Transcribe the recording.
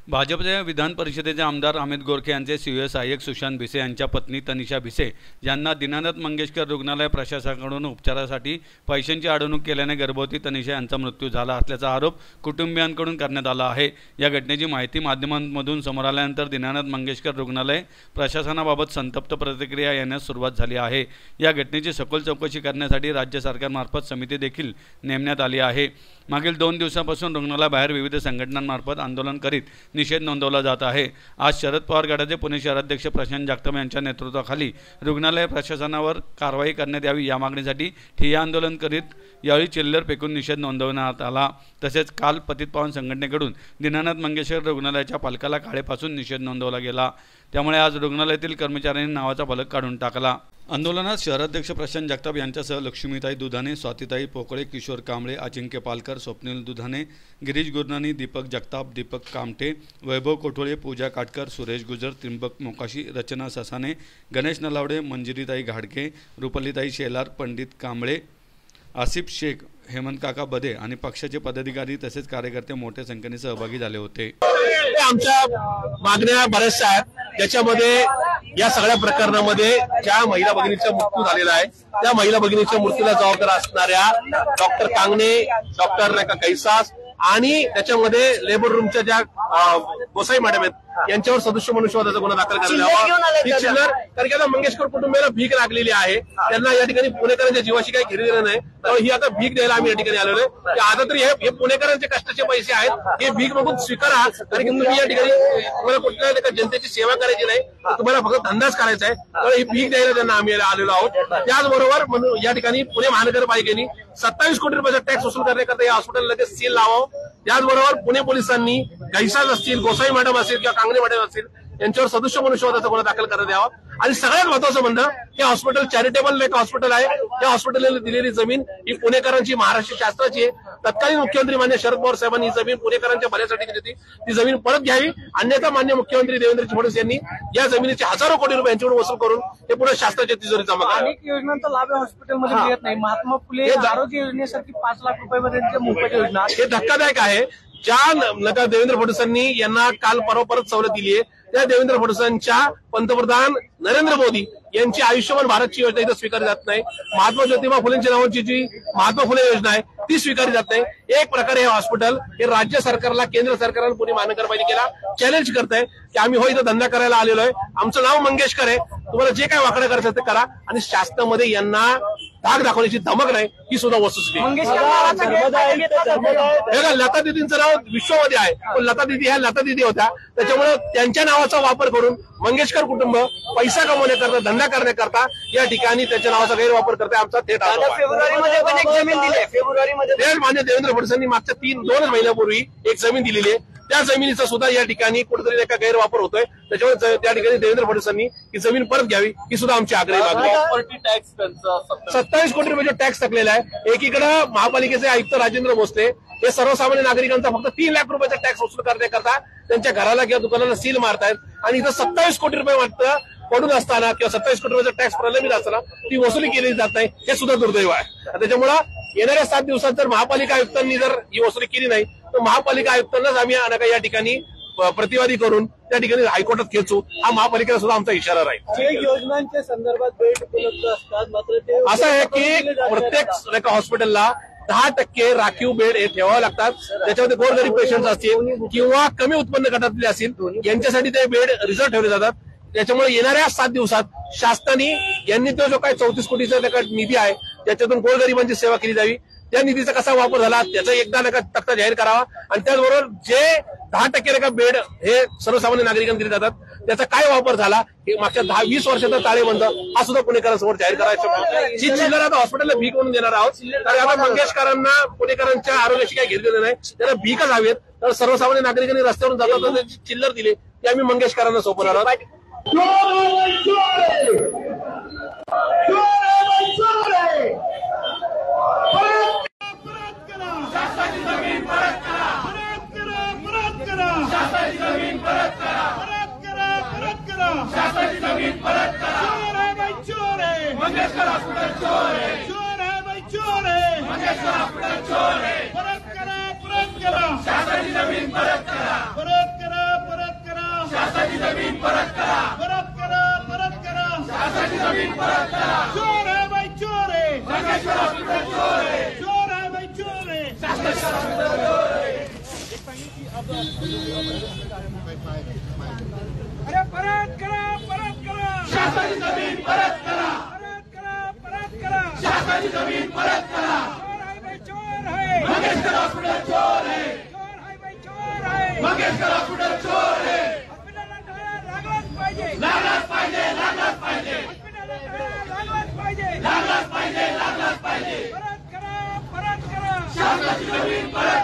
भाजपचे विधान परिषदेचे आमदार अमित गोरखे यांचे सीओए सहाय्यक सुशांत भिसे यांच्या पत्नी तनिषा भिसे यांना दीनानाथ मंगेशकर रुग्णालय प्रशासनाकडून उपचारासाठी पैशांची अडवणूक केल्याने गर्भवती तनिषा यांचा मृत्यू झाला असल्याचा आरोप कुटुंबियांकडून करण्यात आला आहे। या घटनेची माहिती माध्यमांमधून समोर आल्यानंतर दीनानाथ मंगेशकर रुग्णालय प्रशासनाबाबत संतप्त प्रतिक्रिया येण्यास सुरुवात झाली आहे। या घटनेची सखोल चौकशी करण्यासाठी राज्य सरकारमार्फत समिती देखील नेमण्यात आली आहे। मागील 2 दिवसांपासून रुग्णालयाबाहेर विविध संघटनांमार्फत आंदोलन करीत निषेध नोंदवला जात आहे। आज शरद पवार गटाचे पुणे शहराध्यक्ष प्रशांत जगताप यांच्या नेतृत्वाखाली रुग्णालय प्रशासनावर कारवाई करण्यात यावी या मागणीसाठी ठिय्या आंदोलन करीत यावेळी चिल्लर फेकून निषेध नोंदवण्यात आला। तसेच काल पतित पावन संघटनेकडून दीनानाथ मंगेशकर रुग्णालयाच्या पालकाला काळेपासून निषेध नोंदवला गेला। त्यामुळे आज रुग्णालयातील कर्मचाऱ्यांनी नावाचा फलक काढून टाकला। आंदोलनात शहराध्यक्ष प्रशांत जगताप यांच्यासह लक्ष्मीताई दुधाने, स्वातीताई पोकळे, किशोर कांबळे, अजिंक्य पालकर, स्वप्नील दुधाने, गिरीश गुरनानी, दीपक जगताप, दीपक कामटे, वैभव कोठोळे, पूजा काटकर, सुरेश गुजर, त्रिंबक मोकाशी, रचना ससाने, गणेश नलावडे, मंजिरीताई घाडके, रुपलीताई शेलार, पंडित कांबळे, आसिफ शेख, हेमंत काका बदे आणि पक्षाचे पदाधिकारी तसेच कार्यकर्ते मोठ्या संख्येने सहभागी झाले होते। आमच्या मागण्या बऱ्याचशा आहेत, ज्याच्यामध्ये या सगळ्या प्रकरणामध्ये ज्या महिला भगिनीचा मृत्यू झालेला आहे त्या महिला भगिनीच्या मृत्यूला जबाबदार असणाऱ्या डॉक्टर कांगणे, डॉक्टर कैसास आणि त्याच्यामध्ये लेबर रूमच्या ज्या गोसाई मॅडम आहेत यांच्यावर सदस्य मनुष्यवधाचा गुन्हा दाखल करण्यात यावा। चिल्लर कारण की आता मंगेशकर कुटुंबियाला भीक लागलेली आहे, त्यांना या ठिकाणी पुणेकरांच्या जीवाशी काही घेरी देणं नाही, त्यामुळे ही आता भीक द्यायला आम्ही या ठिकाणी आलेलो आहे। आता तरी हे पुणेकरांचे कष्टाचे पैसे आहेत, हे भीक बघून स्वीकारा, कारण की तुम्ही या ठिकाणी तुम्हाला कुठल्या जनतेची सेवा करायची नाही, तुम्हाला फक्त धंदाच करायचा आहे, त्यामुळे ही भीक द्यायला त्यांना आम्ही आलेलो आहोत। त्याचबरोबर या ठिकाणी पुणे महानगरपालिकेने 27 कोटी रुपयाचा टॅक्स वसूल करण्याकरता या हॉस्पिटल लगेच सील लावावं। त्याचबरोबर पुणे पोलिसांनी कैसास असतील, गोसाई मॅडम असतील किंवा कांगणे मॅडम असतील यांच्यावर सदस्य मनुष्यवधाचा गुन्हा दाखल करण्यात यावा। आणि सगळ्यात महत्वाचं म्हणणं, हे हॉस्पिटल चॅरिटेबल एक हॉस्पिटल आहे, या हॉस्पिटलला दिलेली जमीन ही पुणेकरांची, महाराष्ट्र शासनाची आहे। तत्कालीन मुख्यमंत्री मान्य शरद पवार साहेबांनी ही जमीन पुणेकरांच्या भल्यासाठी दिली होती, ती जमीन परत घ्यावी, अन्यथा मान्य मुख्यमंत्री देवेंद्र फडणवीस यांनी या जमिनीचे हजारो कोटी रुपये यांच्याकडून वसूल करून हे पुणे शासनाच्या तिजोरी जमा करावे। अनेक योजनांचा लाभ हॉस्पिटलमध्ये मिळत नाही। महात्मा फुले आरोग्य योजनेसारखी 5 लाख रुपयामध्ये मोफत योजना, हे धक्कादायक आहे। ज्या देवेंद्र फडणवीसांनी यांना काल परत सवलत दिली आहे, त्या देवेंद्र फडणवीसांच्या पंतप्रधान नरेंद्र मोदी यांची आयुष्यमान भारतची योजना इथं स्वीकारली जात नाही। महात्मा ज्योतिबा फुलेंच्या नावाची जी महात्मा फुले योजना आहे ती स्वीकारली जात नाही। एक प्रकारे हे हॉस्पिटल हे राज्य सरकारला, केंद्र सरकारला, पुणे महानगरपालिकेला चॅलेंज करत आहे की आम्ही इथं धंदा करायला आलेलो आहे, आमचं नाव मंगेशकर आहे, तुम्हाला जे काय वाकडं करायचं ते करा, आणि शासनामध्ये यांना धाक दाखवण्याची धमक नाही, ही सुद्धा वस्तुस्थिती। लता दिदींचं नाव विश्वमध्ये आहे, पण लता दिदी ह्या लता दिदी होत्या, त्याच्यामुळे त्यांच्या नावाचा वापर करून मंगेशकर कुटुंब पैसा कमवण्याकरता, धंदा करण्याकरता या ठिकाणी त्यांच्या नावाचा गैरवापर करते। आमचा थेट फेब्रुवारीमध्ये पण एक जमीन दिली आहे, फेब्रुवारीमध्ये मान्य देवेंद्र फडणवीसांनी मागच्या 2 महिन्यापूर्वी एक जमीन दिलेली आहे, त्या जमिनीचा सुद्धा या ठिकाणी कुठेतरी एका गैरवापर होतोय, त्याच्यामुळे त्या ठिकाणी देवेंद्र फडणवीसांनी ही जमीन परत घ्यावी, ही सुद्धा आमची आग्रही मागणी आहे। 27 कोटी रुपयाचा टॅक्स टाकलेला आहे। एकीकडे महापालिकेचे आयुक्त राजेंद्र भोसले हे सर्वसामान्य नागरिकांचा फक्त 3 लाख रुपयाचा टॅक्स वसूल करण्याकरता त्यांच्या घराला किंवा दुकानाला सील मारतायत, आणि इथं 27 कोटी रुपये वाटतं पडून असताना किंवा 27 कोटी रुपयाचा टॅक्स प्रलंबित असताना ती वसुली केली जात नाही, हे सुद्धा दुर्दैव आहे। त्याच्यामुळे येणाऱ्या 7 दिवसात जर महापालिका आयुक्तांनी जर ही वसुली केली नाही तर महापालिका आयुक्तांनाच आम्ही या ठिकाणी प्रतिवादी करून त्या ठिकाणी हायकोर्टात खेचू, हा महापालिकेला सुद्धा आमचा इशारा राहील। योजनांच्या संदर्भात बेड उपलब्ध असतात, मात्र ते असं आहे की प्रत्येक हॉस्पिटलला 10% राखीव बेड हे ठेवावे लागतात, त्याच्यामध्ये गोरगरीब पेशंट असतील किंवा कमी उत्पन्न गटातले असतील यांच्यासाठी ते बेड रिझर्व्ह ठेवले जातात। त्याच्यामुळे येणाऱ्या 7 दिवसात शासनाने यांनी तो जो काही 34 कोटीचा निधी आहे त्याच्यातून गोरगरिबांची सेवा केली जावी, त्या निधीचा कसा वापर झाला त्याचा एकदा तक्ता जाहीर करावा, आणि त्याचबरोबर जे 10% बेड हे सर्वसामान्य नागरिकांना दिले जातात त्याचा काय वापर झाला हे मागच्या 10-20 वर्षाचा ताळेबंद हा सुद्धा पुणेकरांसमोर जाहीर करायचा। जी चिल्लर आता हॉस्पिटलला भीक म्हणून देणार आहोत, तर आता मंगेशकरांना पुणेकरांच्या आरोग्याशी काही घेतलेलं नाही, त्याला भीकच हवेत, तर सर्वसामान्य नागरिकांनी रस्त्यावरून जातात त्याची चिल्लर दिली ती आम्ही मंगेशकरांना सोपवणार आहोत। मंगेशकर हॉस्पिटल चोर है, चोर है भाई चोर है, मंगेशकर हॉस्पिटल चोर है, परत करा शासनाची जमीन परत करा, परत करा जमीन परत करा, परत करा, परत करा, शासनाची जमीन परत करा. चोर आहे भाई, चोर आहे, मंगेशकर हॉस्पिटल चोर आहे, चोर आहे भाई, चोर आहे, शासनाची हॉस्पिटल चोर आहे. अरे परत करा, परत करा, शासनाची जमीन परत करा, परत करा, परत करा, शासनाची जमीन परत करा. चोर आहे भाई, चोर आहे, मंगेशकर हॉस्पिटल चोर आहे, चोर आहे भाई, चोर आहे, मंगेशकर हॉस्पिटल चोर आहे. हॉस्पिटलला टाळा लागलाच पाहिजे, लागलाच पाहिजे, लागलाच पाहिजे, हॉस्पिटलला टाळा लागलाच पाहिजे, लागलाच पाहिजे, लागलाच पाहिजे. परत करा, परत करा, शासनाची जमीन परत